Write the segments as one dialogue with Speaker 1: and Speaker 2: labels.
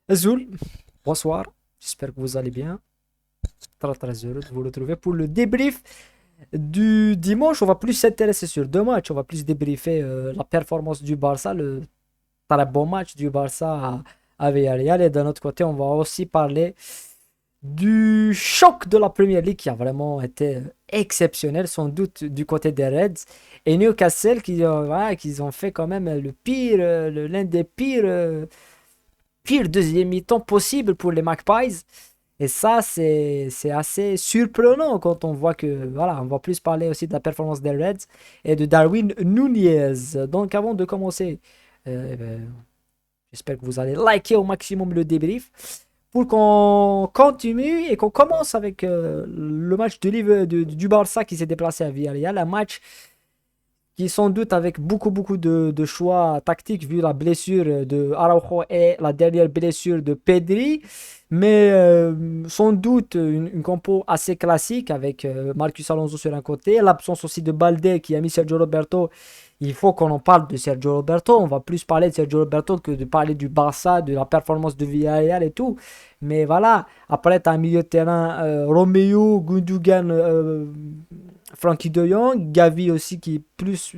Speaker 1: Azul, bonsoir, j'espère que vous allez bien. Très très heureux de vous retrouver pour le débrief du dimanche. On va plus s'intéresser sur deux matchs. On va plus débriefer la performance du Barça, le très bon match du Barça à Villarreal. Et d'un autre côté, on va aussi parler du choc de la Premier League qui a vraiment été exceptionnel, sans doute du côté des Reds. Et Newcastle voilà, qui ont fait quand même le pire, l'un des pire deuxième mi-temps possible pour les Magpies. Et ça, c'est assez surprenant quand on voit que, voilà, on va plus parler aussi de la performance des Reds et de Darwin Nunez. Donc, avant de commencer, ben, j'espère que vous allez liker au maximum le débrief pour qu'on continue et qu'on commence avec le match du Barça qui s'est déplacé à Villarreal. Un match qui sans doute avec beaucoup de choix tactiques vu la blessure de Araujo et la dernière blessure de Pedri, mais sans doute une compo assez classique avec Marcus Alonso sur un côté, l'absence aussi de Balde qui a mis Sergio Roberto. Il faut qu'on en parle de Sergio Roberto. On va plus parler de Sergio Roberto que de parler du Barça, de la performance de Villarreal et tout. Mais voilà, après, tu as un milieu de terrain Romeo, Gundogan, Frankie de Jong, Gavi aussi qui est plus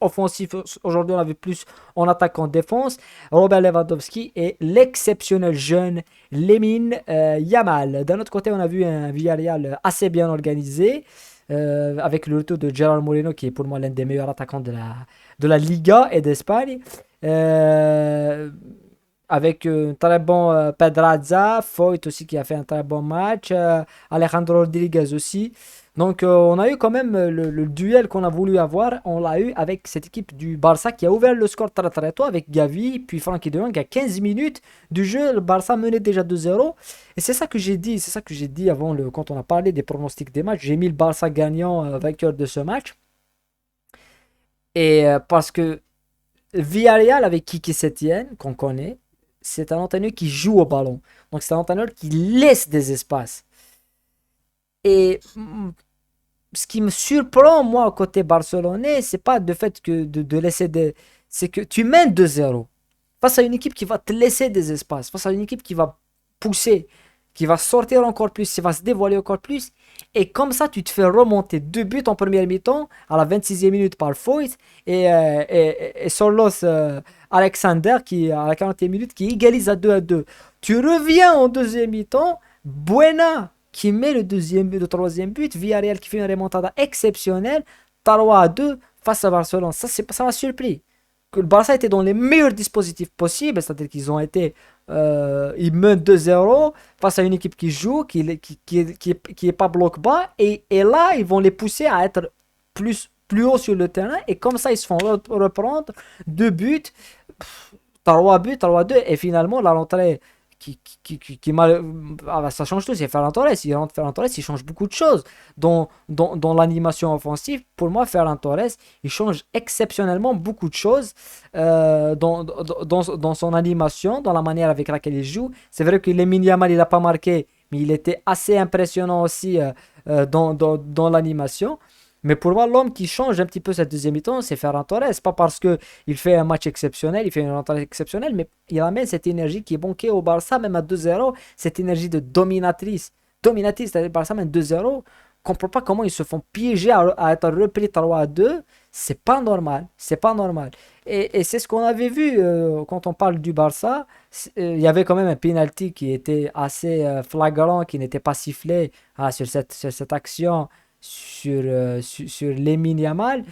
Speaker 1: offensif. Aujourd'hui, on avait plus en attaque qu'en défense. Robert Lewandowski et l'exceptionnel jeune Lemine Yamal. D'un autre côté, on a vu un Villarreal assez bien organisé. Avec le retour de Gerard Moreno, qui est pour moi l'un des meilleurs attaquants de la Liga et d'Espagne. Euh, Avec un très bon Pedraza, Foyt aussi qui a fait un très bon match, Alejandro Rodriguez aussi. Donc on a eu quand même le duel qu'on a voulu avoir, on l'a eu avec cette équipe du Barça qui a ouvert le score très très tôt avec Gavi, puis Frankie de Jong à 15 minutes du jeu, le Barça menait déjà 2-0. Et c'est ça que j'ai dit, c'est ça que j'ai dit avant quand on a parlé des pronostics des matchs, j'ai mis le Barça gagnant, vainqueur de ce match. Et parce que Villarreal avec Kiki Setien, qu'on connaît, c'est un entraîneur qui joue au ballon. Donc c'est un entraîneur qui laisse des espaces. Et ce qui me surprend, moi, côté barcelonais, c'est pas le fait que de laisser des. C'est que tu mènes 2-0 face à une équipe qui va te laisser des espaces, face à une équipe qui va pousser, qui va sortir encore plus, qui va se dévoiler encore plus. Et comme ça, tu te fais remonter deux buts en première mi-temps à la 26e minute par Foyt et Sorlos Alexander qui, à la 40e minute qui égalise à 2-2. Tu reviens en deuxième mi-temps, Buena qui met le deuxième but, le troisième but, Villarreal qui fait une remontada exceptionnelle, 3-2 face à Barcelone. Ça m'a surpris que le Barça était dans les meilleurs dispositifs possibles, c'est-à-dire qu'ils ont été, ils mènent 2-0 face à une équipe qui joue, qui est pas bloc bas, et là, ils vont les pousser à être plus haut sur le terrain, et comme ça, ils se font reprendre deux buts, 3 buts, et finalement, la rentrée ah bah, ça change tout, c'est Ferran Torres. Il rentre Ferran Torres, il change beaucoup de choses dans l'animation offensive. Pour moi, Ferran Torres, il change exceptionnellement beaucoup de choses dans son animation, dans la manière avec laquelle il joue. C'est vrai que Lemine Yamal, il n'a pas marqué, mais il était assez impressionnant aussi dans l'animation. Mais pour moi, l'homme qui change un petit peu cette deuxième mi-temps, c'est Ferran Torres. Pas parce qu'il fait un match exceptionnel, il fait une rentrée exceptionnelle, mais il amène cette énergie qui est manquée au Barça, même à 2-0, cette énergie de dominatrice. Dominatrice, c'est-à-dire le Barça même 2-0. Je comprends pas comment ils se font piéger à être repris 3-2. C'est pas normal. C'est pas normal. Et c'est ce qu'on avait vu quand on parle du Barça. Il y avait quand même un penalty qui était assez flagrant, qui n'était pas sifflé sur cette action sur Lemine Yamal.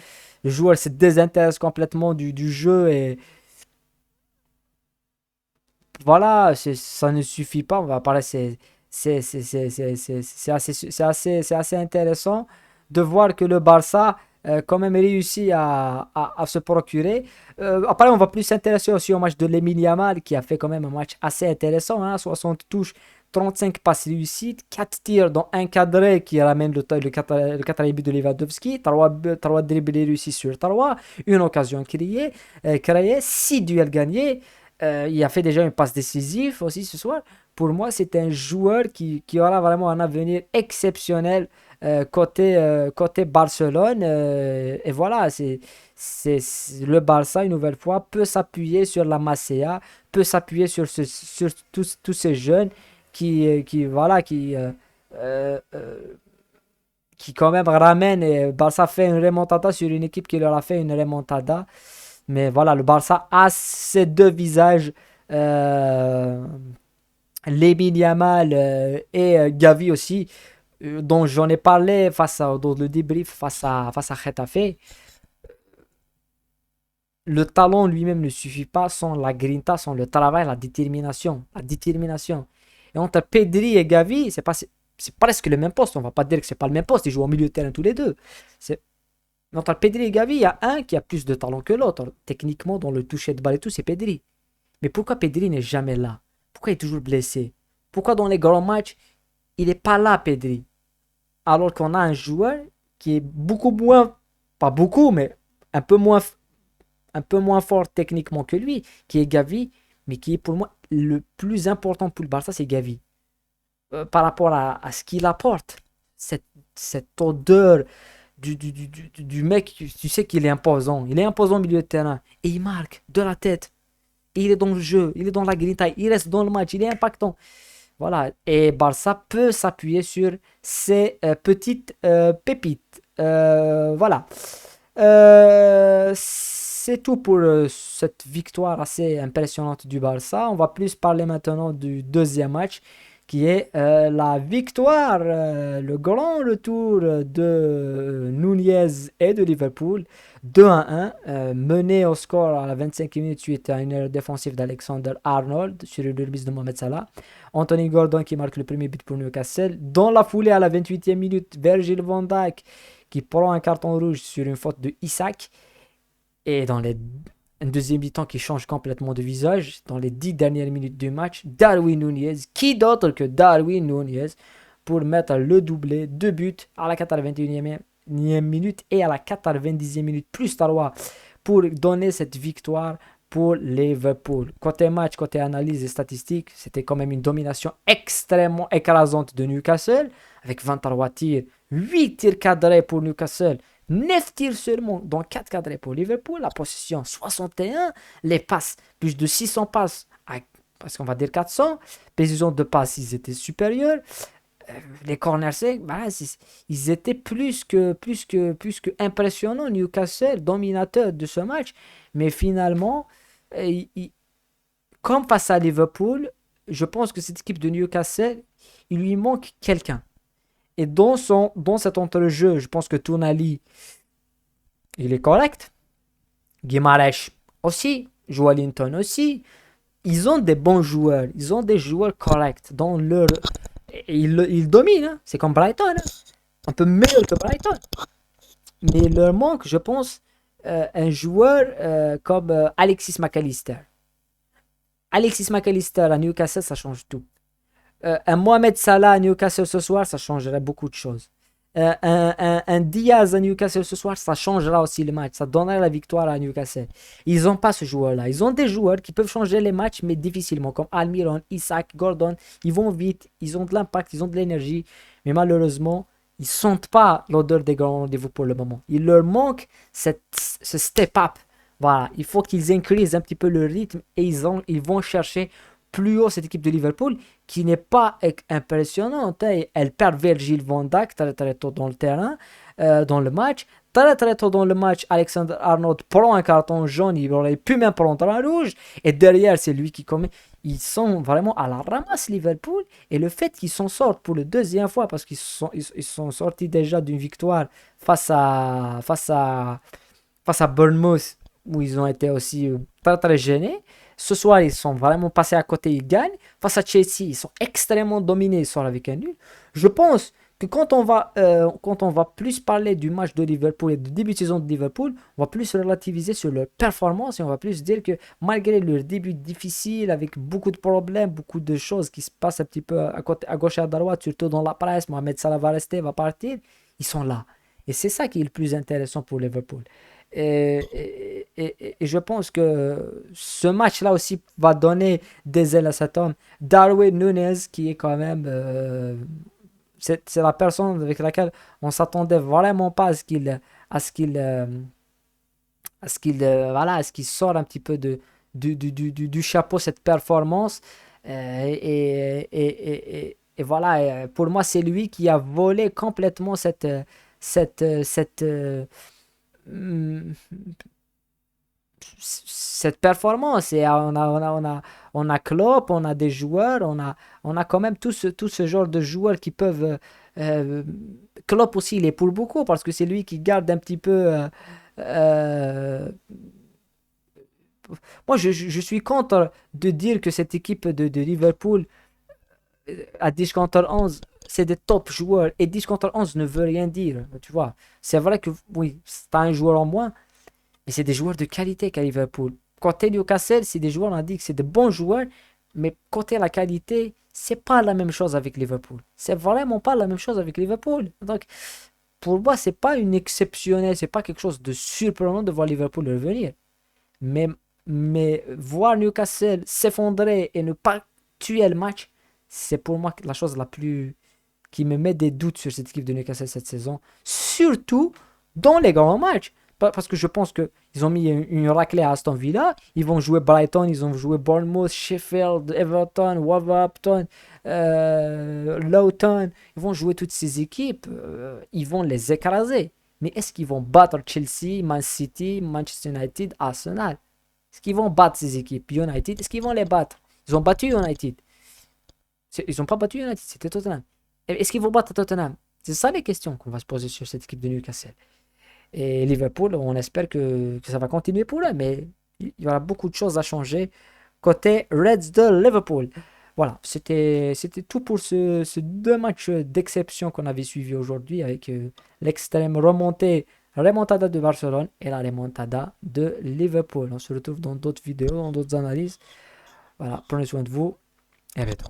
Speaker 1: Le joueur se désintéresse complètement du jeu et voilà, ça ne suffit pas. On va parler, c'est assez intéressant de voir que le Barça quand même réussit à se procurer. Après, on va plus s'intéresser aussi au match de Lemine Yamal qui a fait quand même un match assez intéressant, hein, 60 touches, 35 passes réussites, 4 tirs dont un cadré qui ramène le quatrième but de Lewandowski, 3 dribblés réussis sur 3, une occasion créée, 6 duels gagnés. Il a fait déjà une passe décisive aussi ce soir. Pour moi, c'est un joueur qui aura vraiment un avenir exceptionnel côté Barcelone. Et voilà, le Barça, une nouvelle fois, peut s'appuyer sur la Masia, peut s'appuyer sur tous ces jeunes voilà, qui quand même ramènent. Et Barça fait une remontada sur une équipe qui leur a fait une remontada. Mais voilà, le Barça a ces deux visages. Euh, Lamine Yamal et Gavi aussi, dont j'en ai parlé dans le débrief face à Getafe. Le talent lui-même ne suffit pas sans la grinta, sans le travail, la détermination. La détermination. Et entre Pedri et Gavi, c'est presque le même poste. On va pas dire que c'est pas le même poste, ils jouent au milieu de terrain tous les deux. C'est, entre Pedri et Gavi, il y a un qui a plus de talent que l'autre. Techniquement, dans le toucher de balle et tout, c'est Pedri. Mais pourquoi Pedri n'est jamais là? Pourquoi il est toujours blessé? Pourquoi dans les grands matchs, il n'est pas là, Pedri? Alors qu'on a un joueur qui est beaucoup moins, pas beaucoup, mais un peu moins, un peu moins fort techniquement que lui, qui est Gavi, mais qui est pour moi le plus important pour le Barça, c'est Gavi. Par rapport à ce qu'il apporte, cette, cette odeur du mec, tu sais qu'il est imposant. Il est imposant au milieu de terrain. Et il marque de la tête. Et il est dans le jeu, il est dans la grinta, il reste dans le match, il est impactant. Voilà. Et Barça peut s'appuyer sur ces petites pépites. Voilà. C'est tout pour cette victoire assez impressionnante du Barça. On va plus parler maintenant du deuxième match qui est la victoire, le grand retour de Nunez et de Liverpool 2-1, mené au score à la 25e minute suite à une erreur défensive d'Alexander Arnold sur une remise de Mohamed Salah. Anthony Gordon qui marque le premier but pour Newcastle. Dans la foulée à la 28e minute, Virgil van Dijk qui prend un carton rouge sur une faute de Isaac. Et dans un deuxième mi-temps qui change complètement de visage, dans les 10 dernières minutes du match, Darwin Nunez, qui d'autre que Darwin Nunez, pour mettre le doublé, 2 buts à la 81e minute et à la 90e minute, plus 3 pour donner cette victoire pour Liverpool. Côté match, côté analyse et statistiques, c'était quand même une domination extrêmement écrasante de Newcastle, avec 23 tirs, 8 tirs cadrés pour Newcastle, 9 tirs seulement, dont 4 cadrés pour Liverpool, la possession 61, les passes, plus de 600 passes, parce qu'on va dire 400, précision de passes, ils étaient supérieurs, les corners secs, bah, ils étaient plus que impressionnants, Newcastle, dominateur de ce match, mais finalement, euh, il- comme face à Liverpool, je pense que cette équipe de Newcastle, il lui manque quelqu'un. Et dans cet entrejeu, je pense que Tonali, il est correct. Guimaraes aussi. Joelinton aussi. Ils ont des bons joueurs. Ils ont des joueurs corrects dans leur. Ils dominent. Hein. C'est comme Brighton. Hein. Un peu meilleur que Brighton. Mais il leur manque, je pense, un joueur comme Alexis McAllister. Alexis McAllister à Newcastle, ça change tout. Un Mohamed Salah à Newcastle ce soir, ça changerait beaucoup de choses. Un Diaz à Newcastle ce soir, ça changera aussi le match. Ça donnerait la victoire à Newcastle. Ils n'ont pas ce joueur-là. Ils ont des joueurs qui peuvent changer les matchs, mais difficilement, comme Almiron, Isaac, Gordon. Ils vont vite, ils ont de l'impact, ils ont de l'énergie. Mais malheureusement, ils ne sentent pas l'odeur des grands rendez-vous pour le moment. Il leur manque ce step-up. Voilà, il faut qu'ils increasent un petit peu le rythme et ils vont chercher plus haut cette équipe de Liverpool qui n'est pas impressionnante. Hein. Elle perd Virgil van Dijk très très tôt dans le terrain, dans le match. Très très tôt dans le match, Alexander Arnold prend un carton jaune, il aurait pu même prendre un rouge. Et derrière, c'est lui qui commet. Ils sont vraiment à la ramasse Liverpool. Et le fait qu'ils s'en sortent pour la deuxième fois, parce ils sont sortis déjà d'une victoire face à Bournemouth, où ils ont été aussi très très gênés. Ce soir, ils sont vraiment passés à côté, ils gagnent. Face à Chelsea, ils sont extrêmement dominés, ils sortent avec un nul. Je pense que quand on va plus parler du match de Liverpool et du début de saison de Liverpool, on va plus relativiser sur leur performance et on va plus dire que malgré leur début difficile, avec beaucoup de problèmes, beaucoup de choses qui se passent un petit peu à, côté, à gauche et à droite, surtout dans la presse, Mohamed Salah va rester, va partir, ils sont là. Et c'est ça qui est le plus intéressant pour Liverpool. Et je pense que ce match-là aussi va donner des ailes à cet homme. Darwin Nunez, qui est quand même. C'est la personne avec laquelle on s'attendait vraiment pas à ce qu'il voilà, à ce qu'il sort un petit peu du chapeau cette performance. Et voilà, pour moi, c'est lui qui a volé complètement cette, hum, cette performance. Et on a Klopp, on a des joueurs, on a quand même tout ce genre de joueurs qui peuvent. Euh, Klopp aussi, il est pour beaucoup parce que c'est lui qui garde un petit peu. Euh, Moi, je suis contre de dire que cette équipe de Liverpool à 10 contre 11, c'est des top joueurs. Et 10 contre 11 ne veut rien dire. Tu vois, c'est vrai que oui, c'est un joueur en moins, mais c'est des joueurs de qualité qu'à Liverpool. Côté Newcastle, c'est des joueurs, on a dit que c'est de bons joueurs, mais côté la qualité, c'est pas la même chose avec Liverpool. C'est vraiment pas la même chose avec Liverpool. Donc, pour moi, c'est pas une exceptionnelle, c'est pas quelque chose de surprenant de voir Liverpool revenir. Mais, mais voir Newcastle s'effondrer et ne pas tuer le match, c'est pour moi la chose la plus qui me met des doutes sur cette équipe de Newcastle cette saison. Surtout dans les grands matchs. Parce que je pense qu'ils ont mis une raclée à Aston Villa. Ils vont jouer Brighton, ils vont jouer Bournemouth, Sheffield, Everton, Wolverhampton, Luton. Ils vont jouer toutes ces équipes. Ils vont les écraser. Mais est-ce qu'ils vont battre Chelsea, Man City, Manchester United, Arsenal? Est-ce qu'ils vont battre ces équipes? United, est-ce qu'ils vont les battre? Ils ont battu United. Ils n'ont pas battu United, c'était Tottenham. Est-ce qu'ils vont battre Tottenham? C'est ça les questions qu'on va se poser sur cette équipe de Newcastle. Et Liverpool, on espère que ça va continuer pour eux, mais il y aura beaucoup de choses à changer côté Reds de Liverpool. Voilà, c'était tout pour ce deux matchs d'exception qu'on avait suivi aujourd'hui avec l'extrême remontada de Barcelone et la remontada de Liverpool. On se retrouve dans d'autres vidéos, dans d'autres analyses. Voilà, prenez soin de vous et à bientôt.